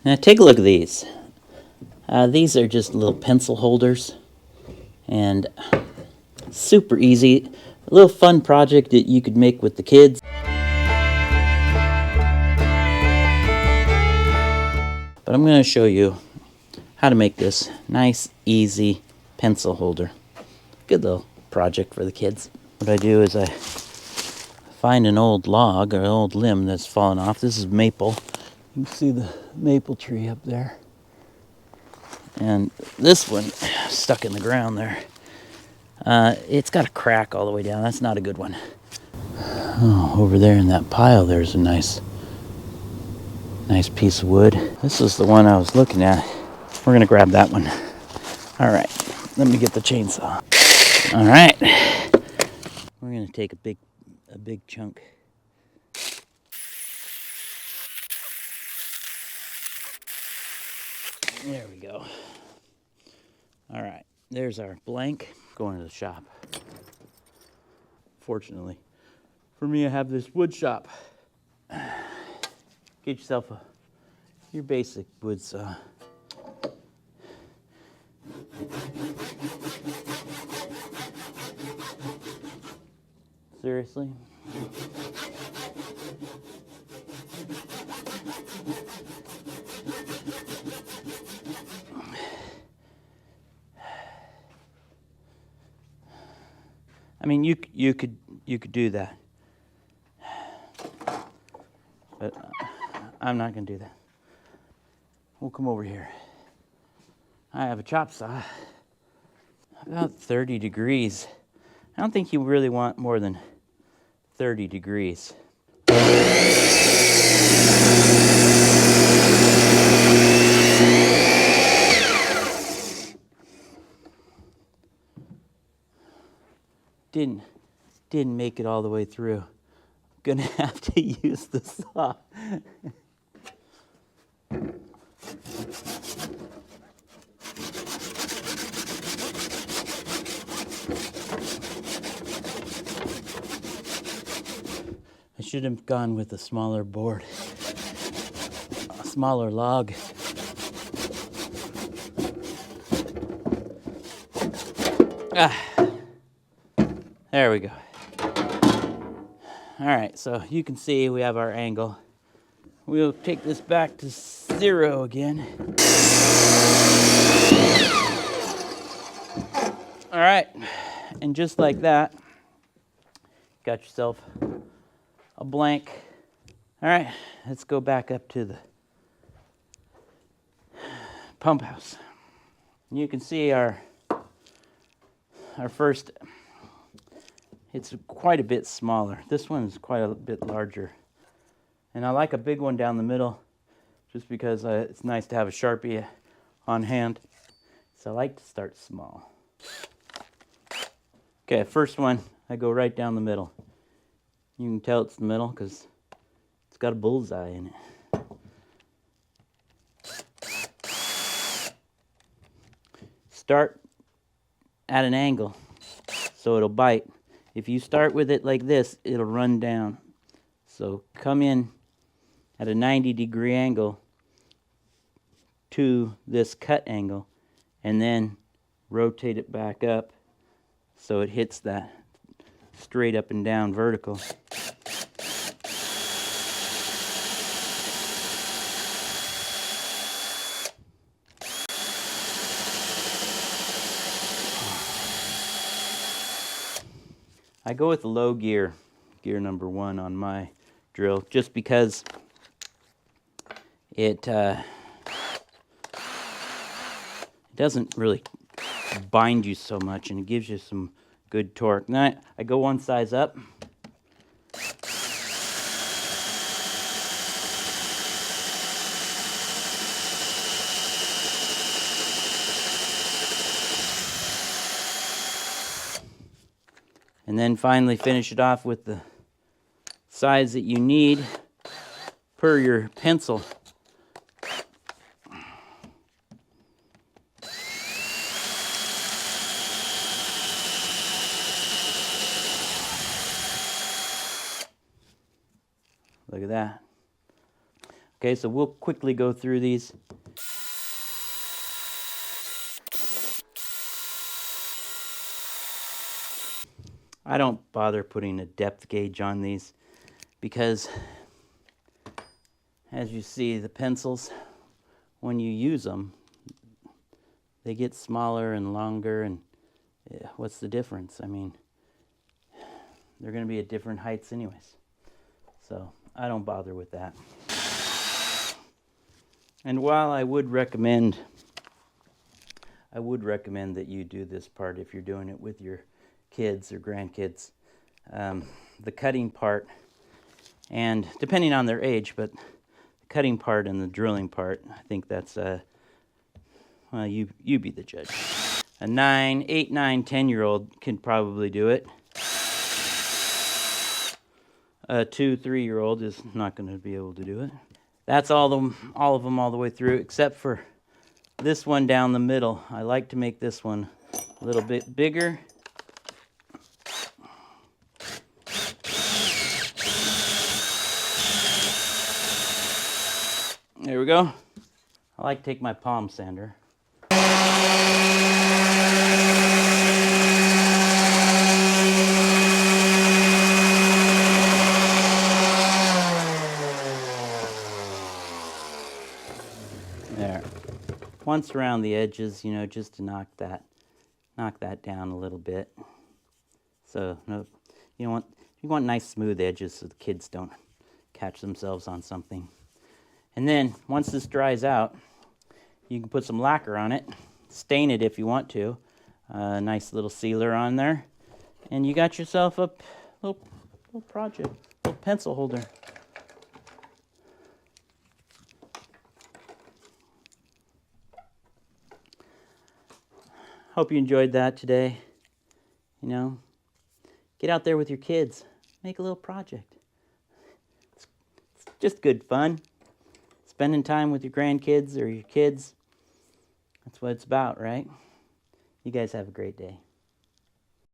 Now take a look at these. These are just little pencil holders, and super easy. A little fun project that you could make with the kids. But I'm going to show you how to make this nice, easy pencil holder. Good little project for the kids. What I do is I find an old log or an old limb that's fallen off. This is maple. You can see the maple tree up there. And this one stuck in the ground there. It's got a crack all the way down. That's not a good one. Oh, over there in that pile there's a nice piece of wood. This is the one I was looking at. We're gonna grab that one. All right, let me get the chainsaw. All right, we're gonna take a big chunk. There we go. All right, there's our blank. Going to the shop. Fortunately for me, I have this wood shop. Get yourself your basic wood saw. Seriously? I mean, you could do that, but I'm not gonna do that. We'll come over here. I have a chop saw, about 30 degrees. I don't think you really want more than 30 degrees. Didn't make it all the way through. I'm gonna have to use the saw. I should have gone with a smaller board, a smaller log. There we go. All right, so you can see we have our angle. We'll take this back to 0 again. All right, and just like that, got yourself a blank. All right, let's go back up to the pump house. You can see our first, it's quite a bit smaller. This one is quite a bit larger. And I like a big one down the middle just because it's nice to have a Sharpie on hand. So I like to start small. Okay, first one, I go right down the middle. You can tell it's the middle because it's got a bullseye in it. Start at an angle so it'll bite. If you start with it like this, it'll run down. So come in at a 90-degree angle to this cut angle and then rotate it back up so it hits that straight up and down vertical. I go with the low gear, gear number 1 on my drill, just because it doesn't really bind you so much and it gives you some good torque. Now I go one size up. And then finally finish it off with the size that you need per your pencil. Look at that. Okay, so we'll quickly go through these. I don't bother putting a depth gauge on these because, as you see, the pencils, when you use them, they get smaller and longer, and what's the difference? I mean, they're going to be at different heights anyways. So I don't bother with that. And while I would recommend that you do this part if you're doing it with your kids or grandkids, the cutting part, and depending on their age, but the cutting part and the drilling part, I think that's well, you be the judge. A 8, 9, 10-year-old can probably do it. A 2, 3-year-old is not going to be able to do it. That's all of them all the way through, except for this one down the middle. I like to make this one a little bit bigger. There we go. I like to take my palm sander. There. Once around the edges, you know, just to knock that down a little bit. So no, you want nice smooth edges so the kids don't catch themselves on something. And then once this dries out, you can put some lacquer on it, stain it if you want to, a nice little sealer on there, and you got yourself a little project, little pencil holder. Hope you enjoyed that today. You know, get out there with your kids, make a little project. It's just good fun. Spending time with your grandkids or your kids. That's what it's about, right? You guys have a great day.